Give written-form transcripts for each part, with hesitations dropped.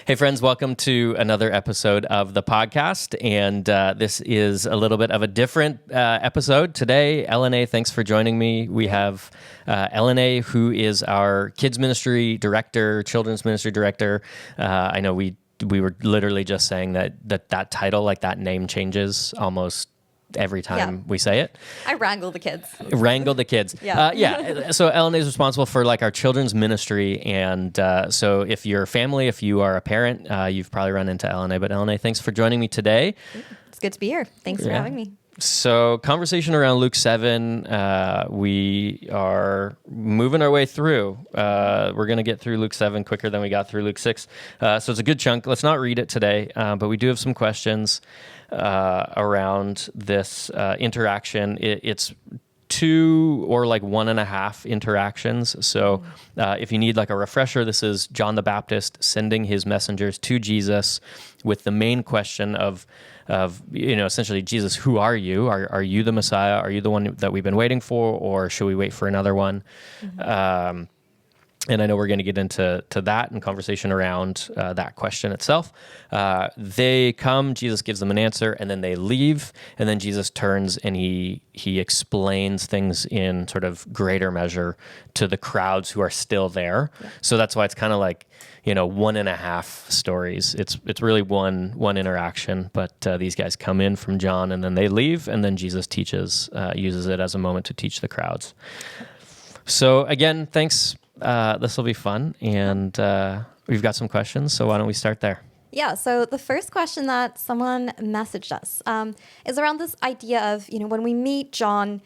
Hey, friends, welcome to another episode of the podcast. And this is a little bit of a different episode. Today, LNA, thanks for joining me. We have LNA, who is our kids ministry director, children's ministry director. I know we were literally just saying that title, like that name changes almost every time we say it. I wrangle the kids. Wrangle the kids. So LNA is responsible for like our children's ministry. And so if you're a family, if you are a parent, you've probably run into LNA. But LNA, thanks for joining me today. It's good to be here. Thanks for having me. So conversation around Luke 7, we are moving our way through. We're going to get through Luke 7 quicker than we got through Luke 6. So it's a good chunk. Let's not read it today, but we do have some questions around this interaction. It's 2 or like 1.5 interactions. So if you need like a refresher, this is John the Baptist sending his messengers to Jesus with the main question of essentially, Jesus, who are you? Are you the Messiah? Are you the one that we've been waiting for, or should we wait for another one? Mm-hmm. And I know we're going to get into that and conversation around that question itself. They come, Jesus gives them an answer, and then they leave. And then Jesus turns and he explains things in sort of greater measure to the crowds who are still there. Yeah. So that's why it's kind of like, 1.5 stories. It's really one interaction, but these guys come in from John and then they leave, and then Jesus uses it as a moment to teach the crowds. So again, thanks. This will be fun, and we've got some questions, so why don't we start there? Yeah, so the first question that someone messaged us is around this idea of, when we meet John,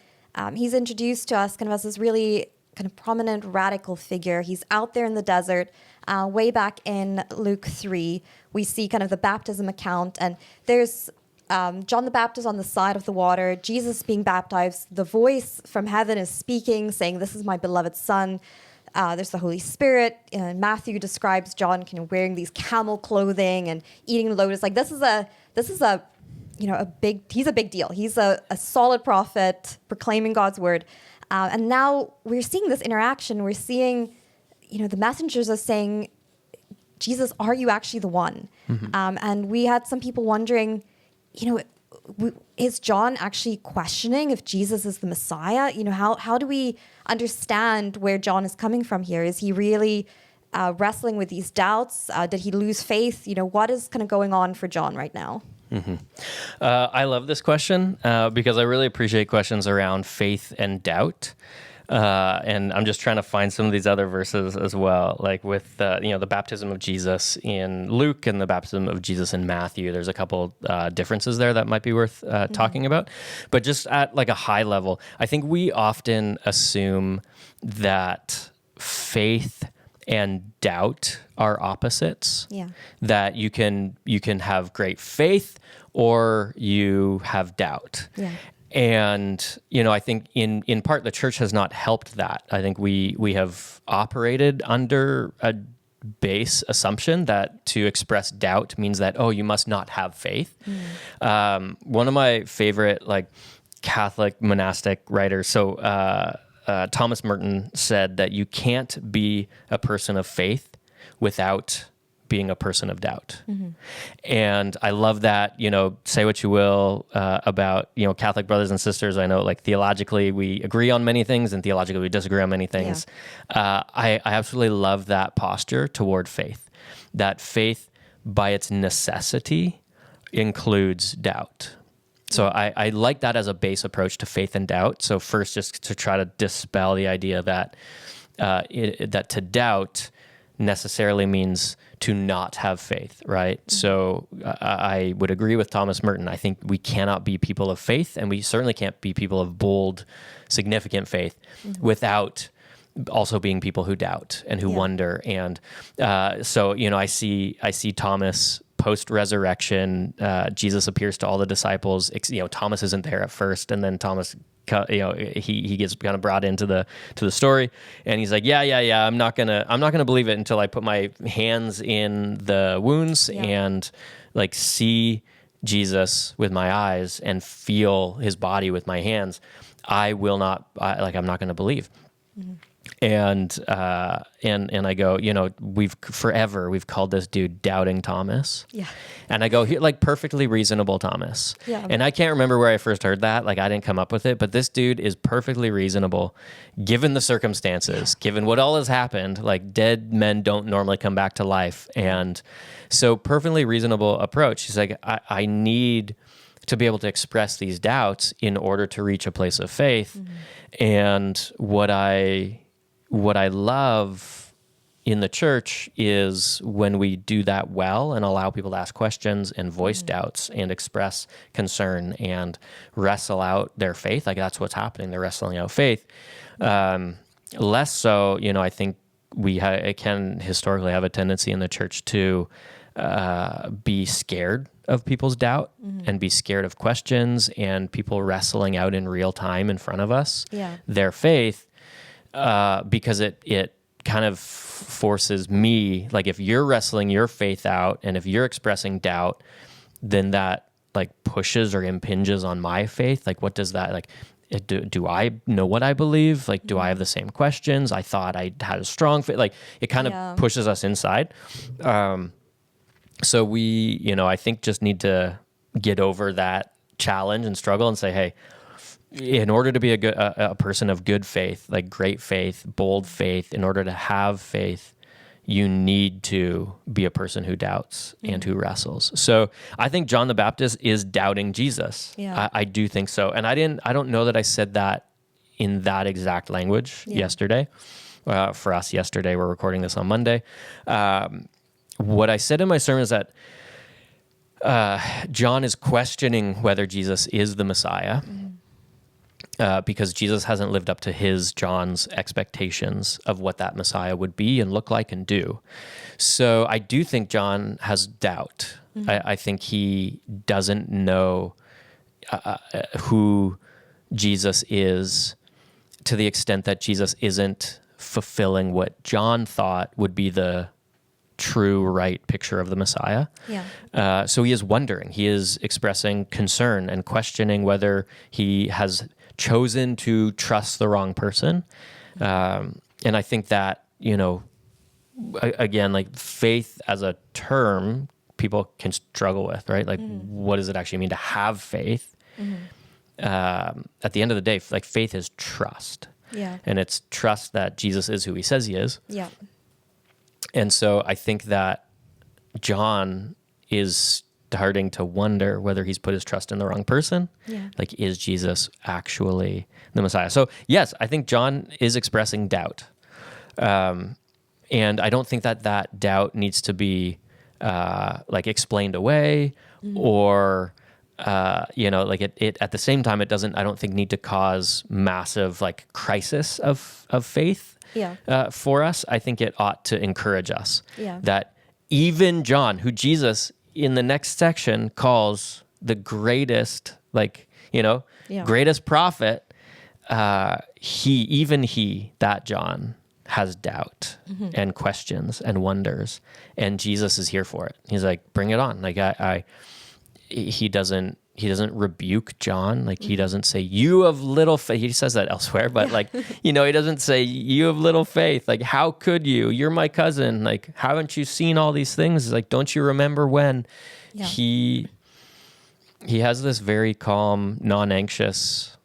he's introduced to us kind of as this really kind of prominent radical figure. He's out there in the desert. Way back in Luke 3, we see kind of the baptism account, and there's John the Baptist on the side of the water, Jesus being baptized, the voice from heaven is speaking, saying, "This is my beloved son." There's the Holy Spirit. Matthew describes John kind of wearing these camel clothing and eating lotus. Like this is a he's a big deal. He's a solid prophet proclaiming God's word. And now we're seeing this interaction. We're seeing, the messengers are saying, "Jesus, are you actually the one?" Mm-hmm. And we had some people wondering, is John actually questioning if Jesus is the Messiah? How do we understand where John is coming from here? Is he really wrestling with these doubts? Did he lose faith? What is kind of going on for John right now? Mm-hmm. I love this question because I really appreciate questions around faith and doubt. And I'm just trying to find some of these other verses as well, like with the baptism of Jesus in Luke and the baptism of Jesus in Matthew. There's a couple differences there that might be worth talking about. But just at like a high level, I think we often assume that faith and doubt are opposites. Yeah. That you can have great faith or you have doubt. Yeah. And, I think in part the church has not helped that. I think we have operated under a base assumption that to express doubt means that, you must not have faith. One of my favorite Catholic monastic writers, Thomas Merton, said that you can't be a person of faith without being a person of doubt. Mm-hmm. And I love that, say what you will about, Catholic brothers and sisters. I know theologically we agree on many things and theologically we disagree on many things. Yeah. I absolutely love that posture toward faith, that faith by its necessity includes doubt. So I like that as a base approach to faith and doubt. So first, just to try to dispel the idea that that to doubt necessarily means to not have faith, right? Mm-hmm. So I would agree with Thomas Merton. I think we cannot be people of faith, and we certainly can't be people of bold, significant faith without also being people who doubt and who wonder. And so I see Thomas post-resurrection. Jesus appears to all the disciples. Thomas isn't there at first, and then Thomas he gets kind of brought into the story, and he's like, yeah, I'm not gonna believe it until I put my hands in the wounds and see Jesus with my eyes and feel his body with my hands. I'm not gonna believe. Mm-hmm. And I go, we've called this dude Doubting Thomas. Yeah. And I go, like perfectly reasonable Thomas. Yeah. And I can't remember where I first heard that. Like I didn't come up with it, but this dude is perfectly reasonable given the circumstances, given what all has happened. Like dead men don't normally come back to life. And so perfectly reasonable approach. He's like, I need to be able to express these doubts in order to reach a place of faith. And what I love in the church is when we do that well and allow people to ask questions and voice doubts and express concern and wrestle out their faith. Like that's what's happening. They're wrestling out faith. Less so, I think it can historically have a tendency in the church to be scared of people's doubt and be scared of questions and people wrestling out in real time in front of us their faith, because it kind of forces me, like if you're wrestling your faith out and if you're expressing doubt, then that like pushes or impinges on my faith. Like what does that, like, do I know what I believe? Like, do I have the same questions? I thought I had a strong faith. Like it kind of pushes us inside. So we, I think just need to get over that challenge and struggle and say, hey, in order to be a person of good faith, like great faith, bold faith, in order to have faith, you need to be a person who doubts and who wrestles. So I think John the Baptist is doubting Jesus. Yeah. I do think so. And I don't know that I said that in that exact language yesterday. For us yesterday, we're recording this on Monday. What I said in my sermon is that John is questioning whether Jesus is the Messiah because Jesus hasn't lived up to John's expectations of what that Messiah would be and look like and do. So I do think John has doubt. I think he doesn't know who Jesus is to the extent that Jesus isn't fulfilling what John thought would be the true, right picture of the Messiah. Yeah. So he is wondering. He is expressing concern and questioning whether he has chosen to trust the wrong person. And I think that, again, like faith as a term, people can struggle with, right? Like, what does it actually mean to have faith? At the end of the day, like faith is trust. Yeah. And it's trust that Jesus is who he says he is. Yeah. And so I think that John is starting to wonder whether he's put his trust in the wrong person. Yeah. Like, is Jesus actually the Messiah? So yes, I think John is expressing doubt. And I don't think that doubt needs to be like explained away or, like it at the same time, it doesn't, I don't think need to cause massive like crisis of faith. For us. I think it ought to encourage us that even John, who Jesus in the next section calls the greatest, greatest prophet, that John has doubt and questions and wonders, and Jesus is here for it. He's like, bring it on. Like he doesn't rebuke John. Like he doesn't say, you have little faith. He says that elsewhere, but he doesn't say, you have little faith. Like, how could you? You're my cousin. Like, haven't you seen all these things? Like, don't you remember when? He has this very calm, non-anxious,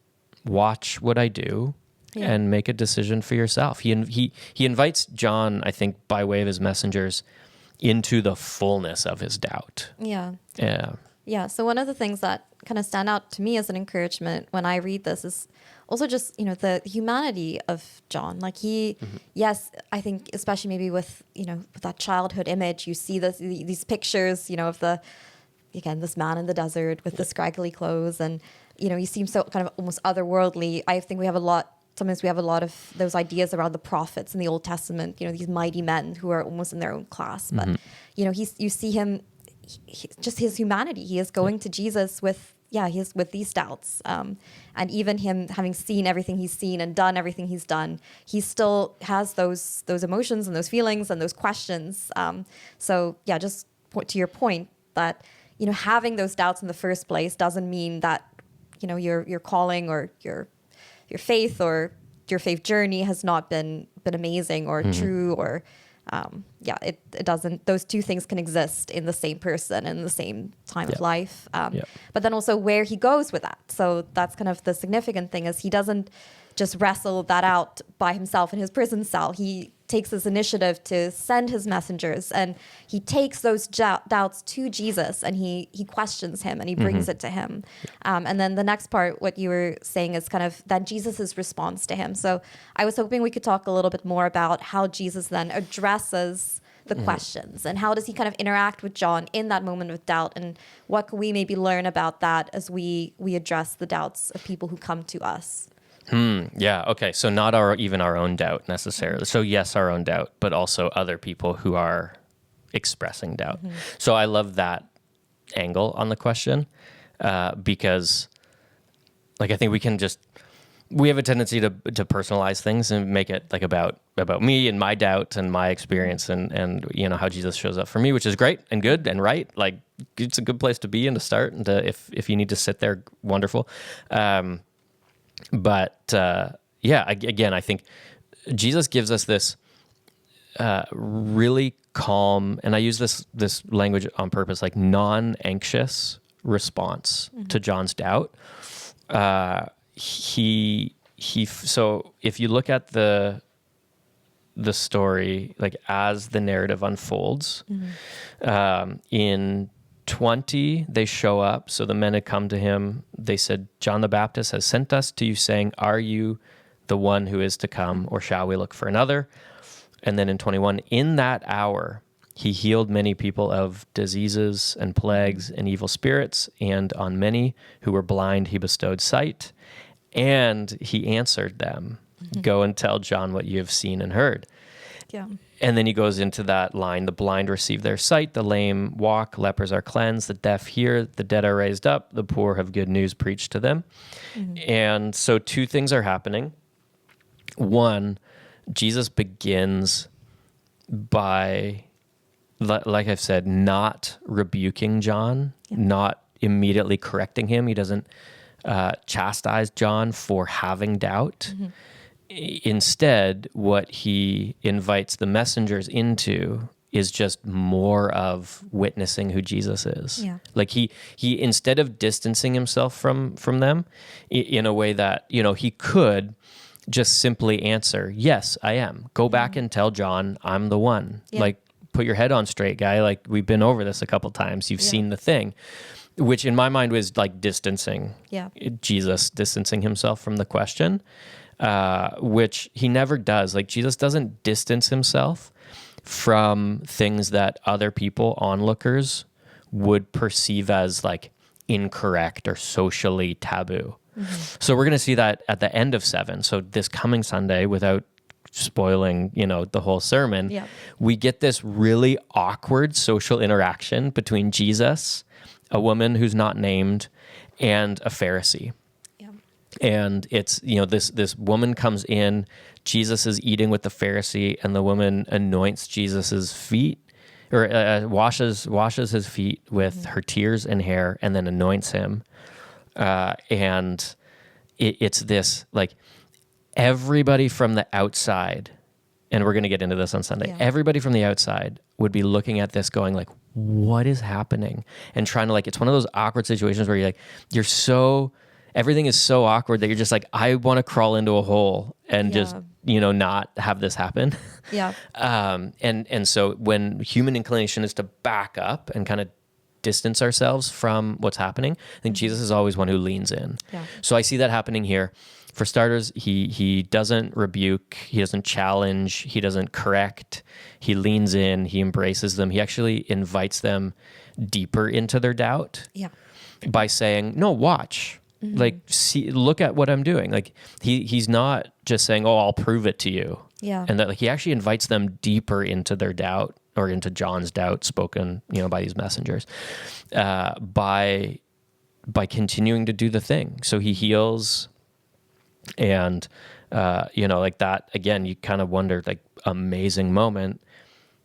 watch what I do and make a decision for yourself. He invites John, I think, by way of his messengers, into the fullness of his doubt. Yeah. So one of the things that kind of stand out to me as an encouragement when I read this is also just, the humanity of John. Like yes, I think especially maybe with that childhood image, you see these pictures, of this man in the desert with the scraggly clothes and, he seems so kind of almost otherworldly. I think sometimes we have a lot of those ideas around the prophets in the Old Testament, these mighty men who are almost in their own class. But, you see him, just his humanity. He is going to Jesus with these doubts. And even him having seen everything he's seen and done everything he's done, he still has those emotions and those feelings and those questions. So just to your point that, having those doubts in the first place doesn't mean that, your calling or your faith or your faith journey has not been amazing or true, or it doesn't. Those two things can exist in the same person in the same time of life. But then also where he goes with that. So that's kind of the significant thing, is he doesn't just wrestle that out by himself in his prison cell. He takes this initiative to send his messengers, and he takes those doubts to Jesus, and he questions him, and he brings it to him. And then the next part, what you were saying, is kind of then Jesus's response to him. So I was hoping we could talk a little bit more about how Jesus then addresses the questions, and how does he kind of interact with John in that moment of doubt, and what can we maybe learn about that as we address the doubts of people who come to us. Yeah. Okay. So not even our own doubt necessarily. So yes, our own doubt, but also other people who are expressing doubt. So I love that angle on the question, because like, I think we have a tendency to personalize things and make it like about me and my doubt and my experience and how Jesus shows up for me, which is great and good and right. Like, it's a good place to be and to start, and if you need to sit there, wonderful. But again, I think Jesus gives us this really calm, and I use this language on purpose, like non-anxious response to John's doubt. So if you look at the story, like as the narrative unfolds, in 20, they show up. So the men had come to him. They said, John the Baptist has sent us to you, saying, are you the one who is to come, or shall we look for another? And then in 21, in that hour, he healed many people of diseases and plagues and evil spirits, and on many who were blind, he bestowed sight. And he answered them, go and tell John what you have seen and heard. Yeah. And then he goes into that line, the blind receive their sight, the lame walk, lepers are cleansed, the deaf hear, the dead are raised up, the poor have good news preached to them. And so two things are happening. One, Jesus begins by, like I've said, not rebuking John, not immediately correcting him. He doesn't chastise John for having doubt. Instead, what he invites the messengers into is just more of witnessing who Jesus is. Yeah. Like he instead of distancing himself from them in a way that, he could just simply answer, yes, I am. Go back and tell John I'm the one. Yeah. Like, put your head on straight, guy. Like, we've been over this a couple times. You've seen the thing, which in my mind was like distancing Jesus, distancing himself from the question. Which he never does. Like, Jesus doesn't distance himself from things that other people, onlookers, would perceive as like incorrect or socially taboo. So we're going to see that at the end of 7. So this coming Sunday, without spoiling, the whole sermon, we get this really awkward social interaction between Jesus, a woman who's not named, and a Pharisee. And it's, this woman comes in, Jesus is eating with the Pharisee, and the woman anoints Jesus's feet, or washes his feet with her tears and hair, and then anoints him. And it's this, like, everybody from the outside, and we're going to get into this on Sunday, everybody from the outside would be looking at this going like, what is happening? And trying to, like, it's one of those awkward situations where everything is so awkward that you're just like, I want to crawl into a hole and just, not have this happen. Yeah. And so when human inclination is to back up and kind of distance ourselves from what's happening, I think Jesus is always one who leans in. Yeah. So I see that happening here. For starters, he doesn't rebuke, he doesn't challenge, he doesn't correct. He leans in, he embraces them. He actually invites them deeper into their doubt by saying, no, watch. Like, see, look at what I'm doing. Like, he's not just saying, oh, I'll prove it to you. Yeah. And that, like, he actually invites them deeper into their doubt, or into John's doubt spoken, by these messengers, by continuing to do the thing. So he heals, and, like that, again, you kind of wonder, like, amazing moment,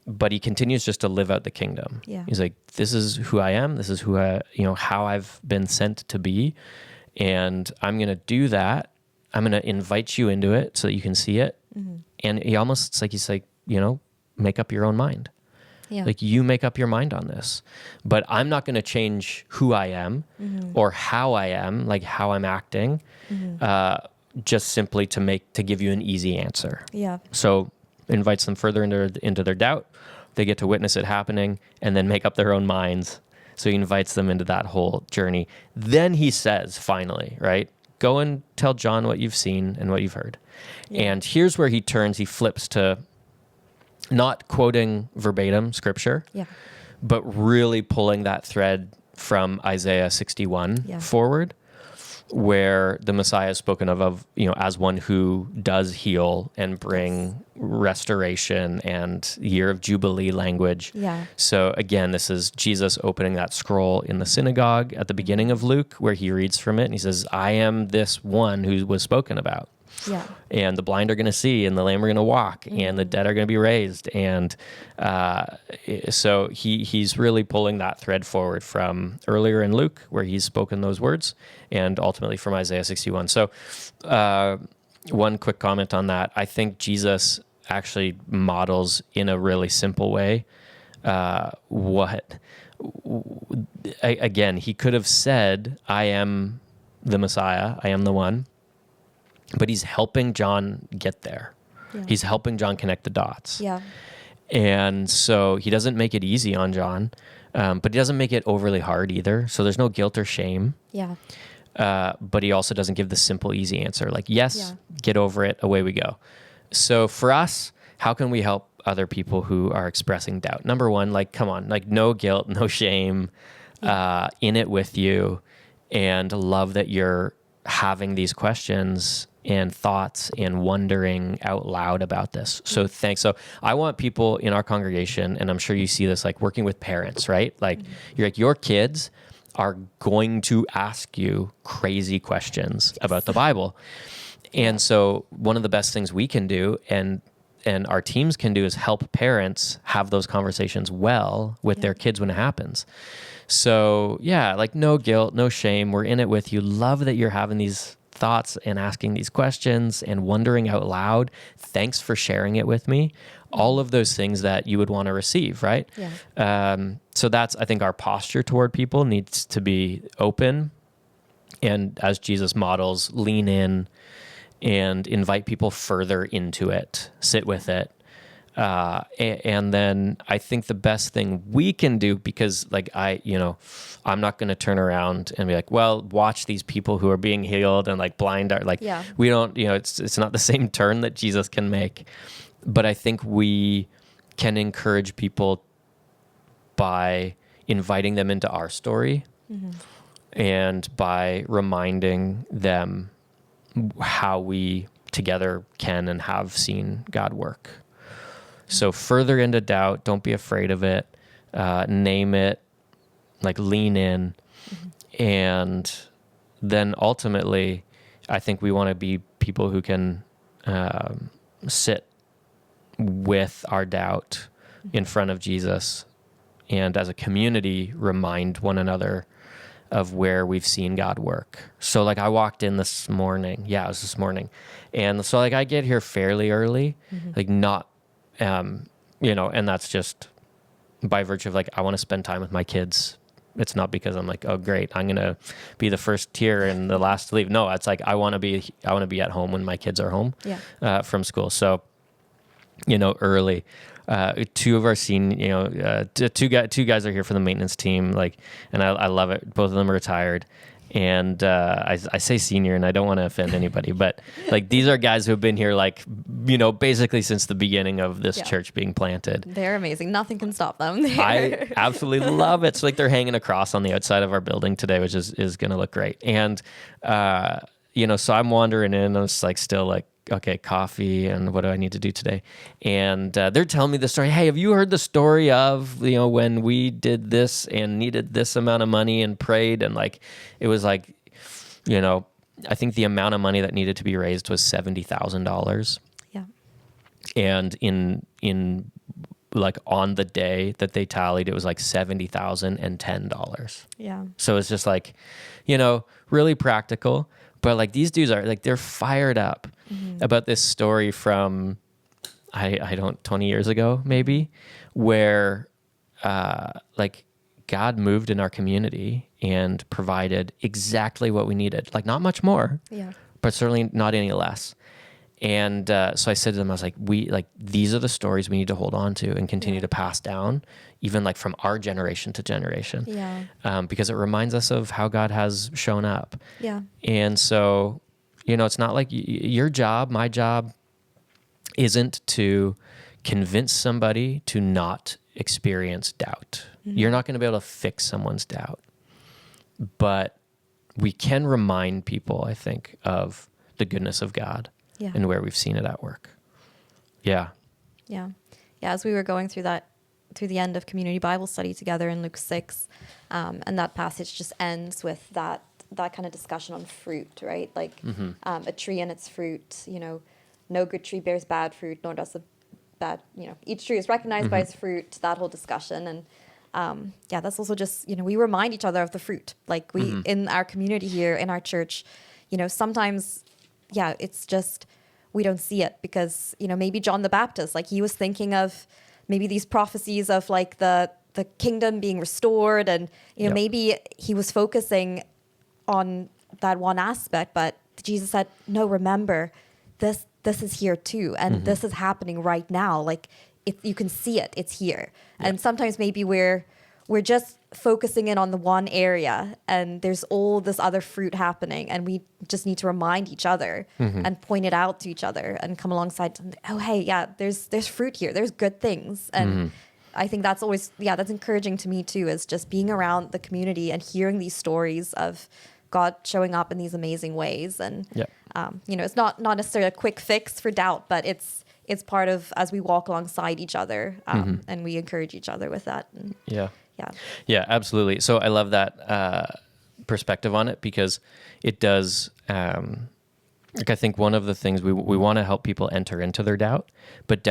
but he continues just to live out the kingdom. Yeah. He's like, this is who I am. This is how I've been sent to be. And I'm going to do that. I'm going to invite you into it so that you can see it. And he's like, make up your own mind. Yeah. Like, you make up your mind on this, but I'm not going to change who I am or how I am, like how I'm acting, just simply to give you an easy answer. Yeah. So invites them further into their doubt. They get to witness it happening and then make up their own minds. So he invites them into that whole journey. Then he says, finally, right? Go and tell John what you've seen and what you've heard. Yeah. And here's where he flips to not quoting verbatim scripture, Yeah. but really pulling that thread from Isaiah 61 forward, where the Messiah is spoken of, as one who does heal and bring restoration and year of Jubilee language. Yeah. So again, this is Jesus opening that scroll in the synagogue at the beginning of Luke, where he reads from it and he says, I am this one who was spoken about. Yeah. And the blind are going to see, and the lame are going to walk, and the dead are going to be raised. And so he's really pulling that thread forward from earlier in Luke, where he's spoken those words, and ultimately from Isaiah 61. So one quick comment on that. I think Jesus actually models in a really simple way again, he could have said, I am the Messiah, I am the one. But he's helping John get there. Yeah. He's helping John connect the dots. Yeah. And so he doesn't make it easy on John, but he doesn't make it overly hard either. So there's no guilt or shame. Yeah. But he also doesn't give the simple, easy answer. Like, yes, get over it, away we go. So for us, how can we help other people who are expressing doubt? Number one, like, come on, like, no guilt, no shame, in it with you, and love that you're having these questions and thoughts and wondering out loud about this. So thanks. So I want people in our congregation, and I'm sure you see this, like working with parents, right? Like your kids are going to ask you crazy questions about the Bible. And so one of the best things we can do and our teams can do is help parents have those conversations well with their kids when it happens. So like no guilt, no shame. We're in it with you. Love that you're having these thoughts and asking these questions and wondering out loud. Thanks for sharing it with me. All of those things that you would want to receive, right? Yeah. So that's, I think, our posture toward people needs to be open. And as Jesus models, lean in and invite people further into it, sit with it. And then I think the best thing we can do, because I'm not going to turn around and be like, well, watch these people who are being healed and like blind are like, we don't, it's not the same turn that Jesus can make. But I think we can encourage people by inviting them into our story and by reminding them how we together can and have seen God work. So further into doubt, don't be afraid of it, name it, like lean in. And then ultimately, I think we want to be people who can sit with our doubt in front of Jesus and as a community remind one another of where we've seen God work. So like I walked in this morning. Yeah, it was this morning. And so like I get here fairly early, like not, and that's just by virtue of like, I want to spend time with my kids. It's not because I'm like, oh great, I'm going to be the first here and the last to leave. No, it's like, I want to be at home when my kids are home from school. So, early. Two of our senior, two guys are here for the maintenance team. Like, and I love it. Both of them are retired. And I say senior, and I don't want to offend anybody, but like these are guys who have been here, like basically since the beginning of this church being planted. They're amazing. Nothing can stop them. I absolutely love it. So like they're hanging a cross on the outside of our building today, which is going to look great. And so I'm wandering in. I'm just like still like, okay, coffee, and what do I need to do today? And they're telling me the story. Hey, have you heard the story of, when we did this and needed this amount of money and prayed? And like, it was like, I think the amount of money that needed to be raised was $70,000. Yeah. And in like on the day that they tallied, it was like $70,010. Yeah. So it's just like, really practical. But like these dudes are like, they're fired up about this story from, I don't, 20 years ago, maybe, where like God moved in our community and provided exactly what we needed. Like not much more, but certainly not any less. And so I said to them, I was like, these are the stories we need to hold on to and continue to pass down, even like from our generation to generation. Because it reminds us of how God has shown up. And so, it's not like your job, my job isn't to convince somebody to not experience doubt. You're not going to be able to fix someone's doubt, but we can remind people, I think, of the goodness of God. And where we've seen it at work. Yeah. As we were going through the end of community Bible study together in Luke 6, and that passage just ends with that kind of discussion on fruit, right? Like a tree and its fruit, no good tree bears bad fruit, nor does a bad, each tree is recognized by its fruit, that whole discussion. And that's also just, we remind each other of the fruit. Like we, in our community here, in our church, sometimes it's just, we don't see it because, maybe John the Baptist, like he was thinking of maybe these prophecies of like the kingdom being restored. And, maybe he was focusing on that one aspect, but Jesus said, no, remember this is here too. And this is happening right now. Like you can see it, it's here. And sometimes maybe we're just focusing in on the one area and there's all this other fruit happening, and we just need to remind each other and point it out to each other and come alongside. Oh, hey, there's fruit here. There's good things. And I think that's always, that's encouraging to me too, is just being around the community and hearing these stories of God showing up in these amazing ways. And, it's not necessarily a quick fix for doubt, but it's part of as we walk alongside each other and we encourage each other with that. And, Yeah, absolutely. So I love that perspective on it, because it does, I think one of the things we want to help people enter into their doubt, but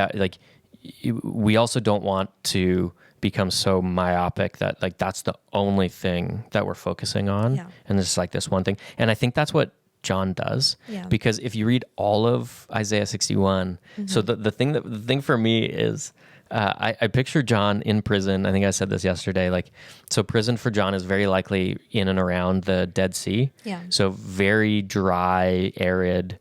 we also don't want to become so myopic that like that's the only thing that we're focusing on. And it's like this one thing. And I think that's what John does, because if you read all of Isaiah 61, so the thing for me is, I picture John in prison. I think I said this yesterday. Like, so prison for John is very likely in and around the Dead Sea. So very dry, arid,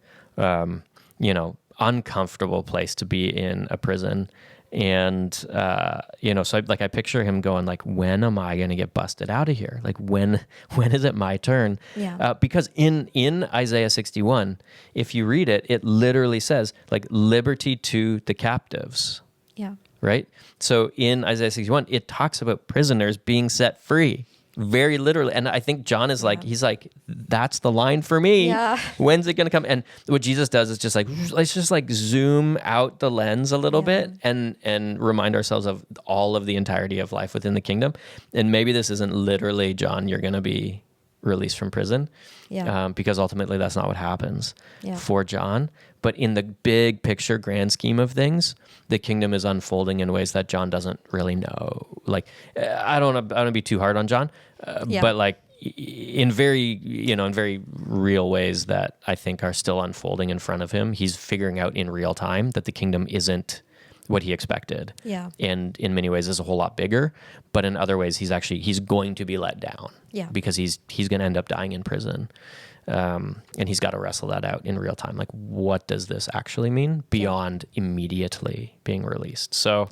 uncomfortable place to be in a prison. And, so I picture him going like, when am I going to get busted out of here? Like when is it my turn? Because in Isaiah 61, if you read it, it literally says like liberty to the captives. Right? So in Isaiah 61, it talks about prisoners being set free, very literally. And I think John is like, he's like, that's the line for me. When's it going to come? And what Jesus does is just like, let's just like zoom out the lens a little bit and remind ourselves of all of the entirety of life within the kingdom. And maybe this isn't literally, John, you're going to be released from prison, because ultimately that's not what happens for John. But in the big picture, grand scheme of things, the kingdom is unfolding in ways that John doesn't really know. Like, I don't want to be too hard on John, but like in very real ways that I think are still unfolding in front of him. He's figuring out in real time that the kingdom isn't what he expected. And in many ways is a whole lot bigger, but in other ways he's going to be let down. Because he's going to end up dying in prison. And he's got to wrestle that out in real time. Like, what does this actually mean beyond immediately being released? So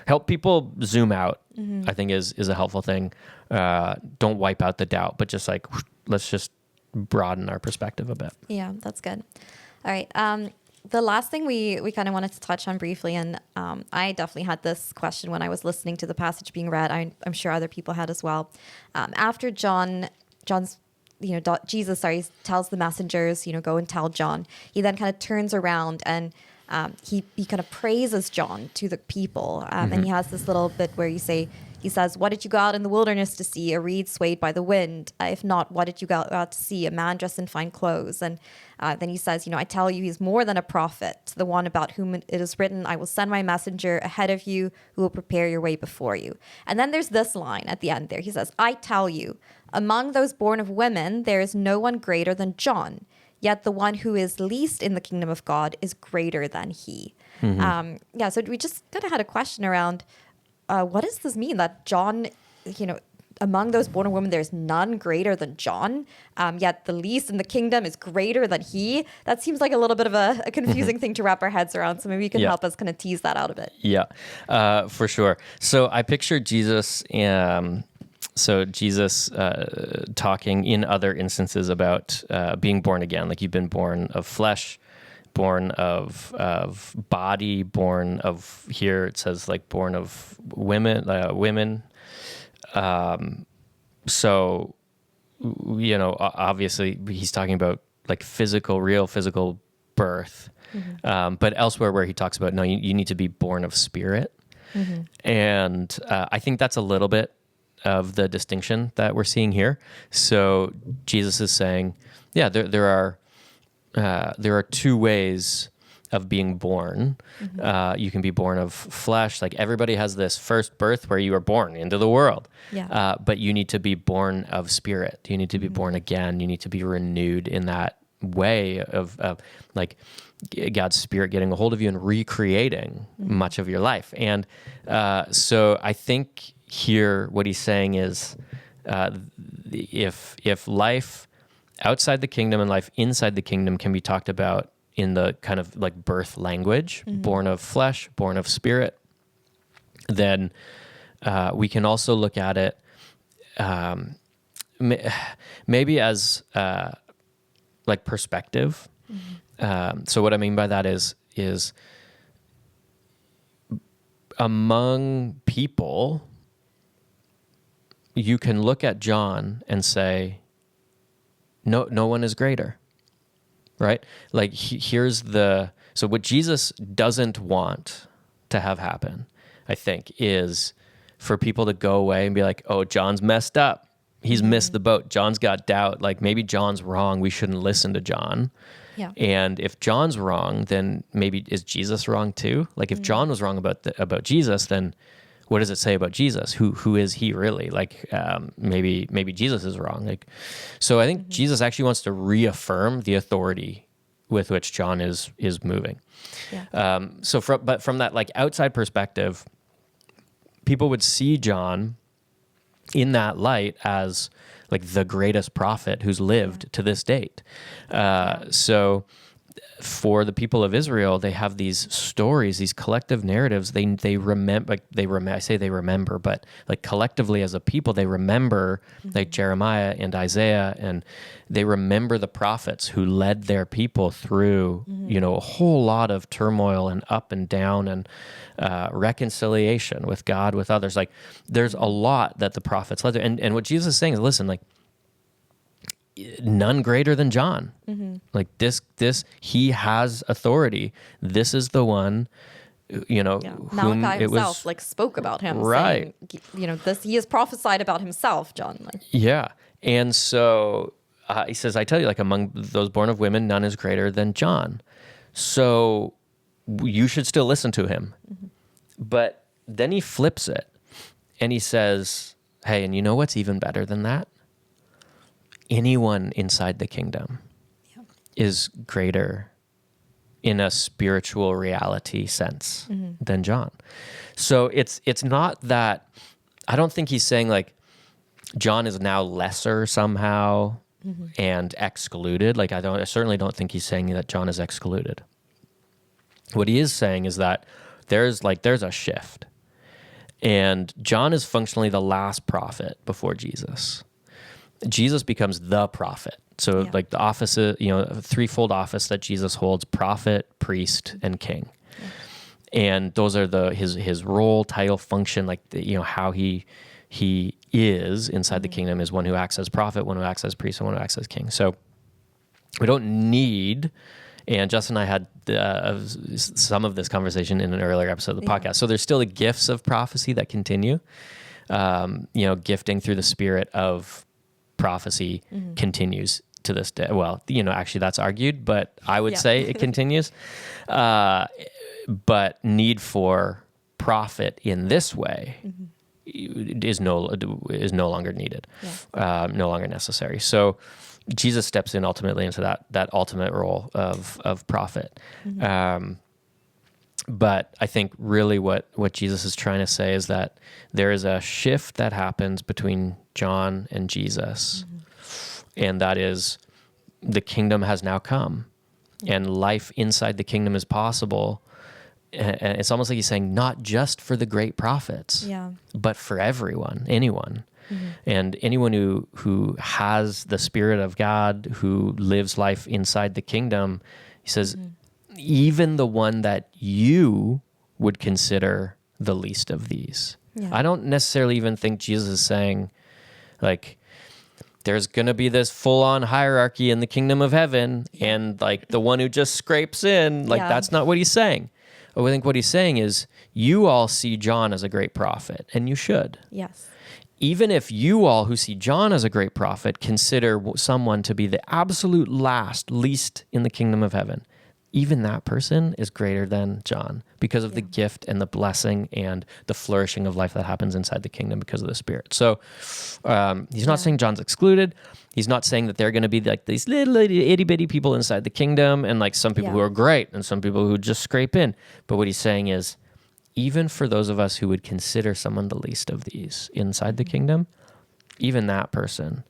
help people zoom out, I think is a helpful thing. Don't wipe out the doubt, but just like, let's just broaden our perspective a bit. Yeah, that's good. All right. The last thing we kind of wanted to touch on briefly, and I definitely had this question when I was listening to the passage being read. I'm sure other people had as well. After Jesus tells the messengers, go and tell John. He then kind of turns around and he kind of praises John to the people. And he has this little bit where you say, He says, "What did you go out in the wilderness to see? A reed swayed by the wind? If not, what did you go out to see? A man dressed in fine clothes?" And then he says, "I tell you, he's more than a prophet, the one about whom it is written, I will send my messenger ahead of you who will prepare your way before you." And then there's this line at the end there. He says, "I tell you, among those born of women, there is no one greater than John. Yet the one who is least in the kingdom of God is greater than he." So we just kind of had a question around what does this mean that John, among those born of women, there's none greater than John, yet the least in the kingdom is greater than he. That seems like a little bit of a confusing thing to wrap our heads around. So maybe you can help us kind of tease that out a bit. Yeah, for sure. So I picture Jesus. Jesus talking in other instances about being born again, like you've been born of flesh, born of body, born of, here it says like born of women. So, obviously he's talking about like real physical birth. But elsewhere where he talks about, no, you need to be born of spirit. And I think that's a little bit of the distinction that we're seeing here. So Jesus is saying, yeah, there are two ways of being born. You can be born of flesh, like everybody has this first birth where you are born into the world. But you need to be born of spirit. You need to be born again. You need to be renewed in that way of like God's spirit getting a hold of you and recreating much of your life. And so I think here what he's saying is if life outside the kingdom and life inside the kingdom can be talked about in the kind of like birth language, born of flesh, born of spirit, then we can also look at it maybe as like perspective. So what I mean by that is among people, you can look at John and say, no one is greater, right? Like so what Jesus doesn't want to have happen, I think, is for people to go away and be like, oh, John's messed up. He's missed the boat. John's got doubt. Like maybe John's wrong. We shouldn't listen to John. Yeah. And if John's wrong, then maybe is Jesus wrong too? Like if John was wrong about Jesus, then what does it say about Jesus? Who is he really? Like maybe Jesus is wrong. Like, so I think Jesus actually wants to reaffirm the authority with which John is moving. Yeah. But from that like outside perspective, people would see John in that light as like the greatest prophet who's lived to this date. So for the people of Israel, they have these stories, these collective narratives. They remember, I say they remember, but like collectively as a people, they remember like Jeremiah and Isaiah, and they remember the prophets who led their people through, a whole lot of turmoil and up and down and reconciliation with God, with others. Like there's a lot that the prophets led through. And what Jesus is saying is, listen, like, none greater than John. Like this, he has authority. This is the one, Malachi himself spoke about him, right? Saying, this he has prophesied about himself, John. Yeah, and so he says, "I tell you, like among those born of women, none is greater than John." So you should still listen to him. But then he flips it, and he says, "Hey, and you know what's even better than that? Anyone inside the kingdom is greater in a spiritual reality sense than John." So it's not that, I don't think he's saying like John is now lesser somehow and excluded. Like I certainly don't think he's saying that John is excluded. What he is saying is that there's a shift, and John is functionally the last prophet before Jesus. Jesus becomes the prophet. So like the office, a threefold office that Jesus holds: prophet, priest, and king. And those are his role, title, function, like how he is inside the kingdom is one who acts as prophet, one who acts as priest, and one who acts as king. So we don't need, and Justin and I had some of this conversation in an earlier episode of the podcast. So there's still the gifts of prophecy that continue. gifting through the Spirit of prophecy continues to this day. Well, actually that's argued, but I would say it continues. But need for prophet in this way is no longer needed, no longer necessary. So Jesus steps in ultimately into that ultimate role of prophet. But I think really what Jesus is trying to say is that there is a shift that happens between John and Jesus, and that is the kingdom has now come, and life inside the kingdom is possible. And it's almost like he's saying, not just for the great prophets, but for everyone, anyone. And anyone who has the Spirit of God, who lives life inside the kingdom, he says, even the one that you would consider the least of these. I don't necessarily even think Jesus is saying, like, there's going to be this full-on hierarchy in the kingdom of heaven, and like the one who just scrapes in, like that's not what he's saying. I think what he's saying is, you all see John as a great prophet, and you should. Yes. Even if you all who see John as a great prophet consider someone to be the absolute least in the kingdom of heaven, even that person is greater than John because of the gift and the blessing and the flourishing of life that happens inside the kingdom because of the Spirit. So he's not saying John's excluded. He's not saying that they're going to be like these little itty bitty people inside the kingdom and like some people who are great and some people who just scrape in. But what he's saying is, even for those of us who would consider someone the least of these inside the kingdom, even that person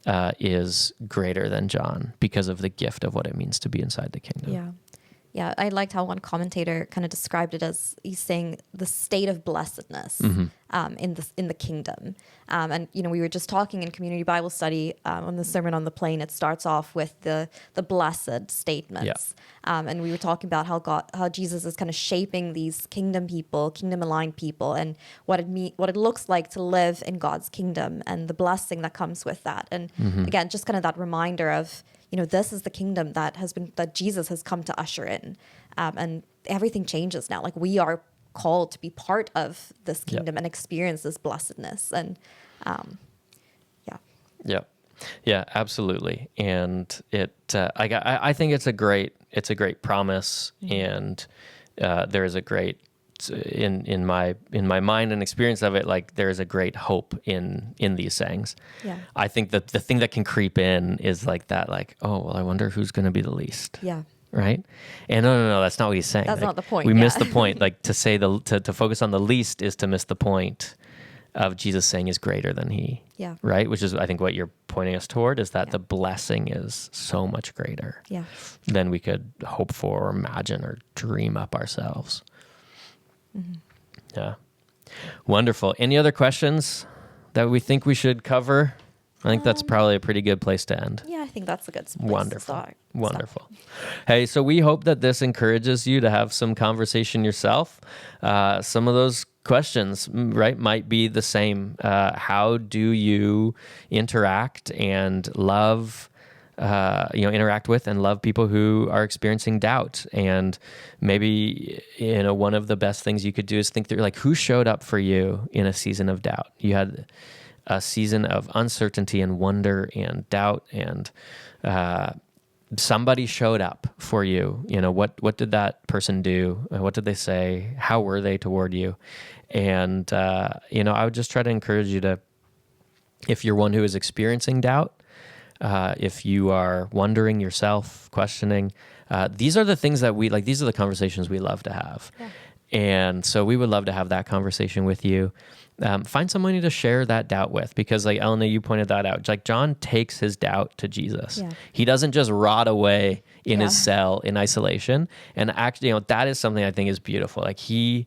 is greater than John because of the gift of what it means to be inside the kingdom. Yeah, I liked how one commentator kind of described it as, he's saying the state of blessedness in the kingdom. And we were just talking in community Bible study on the Sermon on the Plain. It starts off with the blessed statements, and we were talking about how Jesus is kind of shaping these kingdom people, kingdom aligned people, and what it looks like to live in God's kingdom and the blessing that comes with that. And again, just kind of that reminder of, this is the kingdom that Jesus has come to usher in, and everything changes now. Like, we are called to be part of this kingdom and experience this blessedness. And yeah, absolutely. And I think it's a great promise, and there is a great in my mind and experience of it, like there is a great hope in these sayings. I think that the thing that can creep in is like that, like, oh well, I wonder who's going to be the least. Right. And no, that's not what he's saying. That's not the point. We miss the point. Like, to say to focus on the least is to miss the point of Jesus saying is greater than he. Right. Which is, I think, what you're pointing us toward, is that the blessing is so much greater than we could hope for or imagine or dream up ourselves. Yeah. Wonderful. Any other questions that we think we should cover? I think that's probably a pretty good place to end. Yeah, I think that's a good place Wonderful. to start. Wonderful. Hey, so we hope that this encourages you to have some conversation yourself. Some of those questions, right, might be the same. How do you interact and love, interact with and love people who are experiencing doubt? And maybe, one of the best things you could do is think through, like, who showed up for you in a season of doubt? You had a season of uncertainty and wonder and doubt, and somebody showed up for you. What did that person do? What did they say? How were they toward you? And, I would just try to encourage you to, if you're one who is experiencing doubt, if you are wondering yourself, questioning, these are the things that these are the conversations we love to have. And so we would love to have that conversation with you. Find somebody to share that doubt with, because like Elena, you pointed that out. Like, John takes his doubt to Jesus. He doesn't just rot away in his cell in isolation. And actually, that is something I think is beautiful. Like, he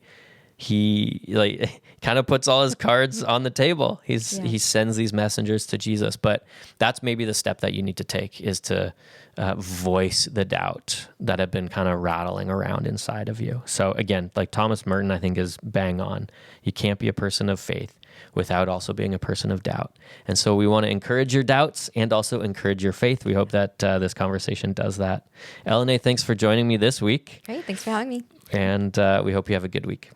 like kind of puts all his cards on the table. He sends these messengers to Jesus, but that's maybe the step that you need to take, is to voice the doubt that have been kind of rattling around inside of you. So again, like Thomas Merton, I think, is bang on. You can't be a person of faith without also being a person of doubt. And so we want to encourage your doubts and also encourage your faith. We hope that this conversation does that. Elena, thanks for joining me this week. Great. Thanks for having me. And we hope you have a good week.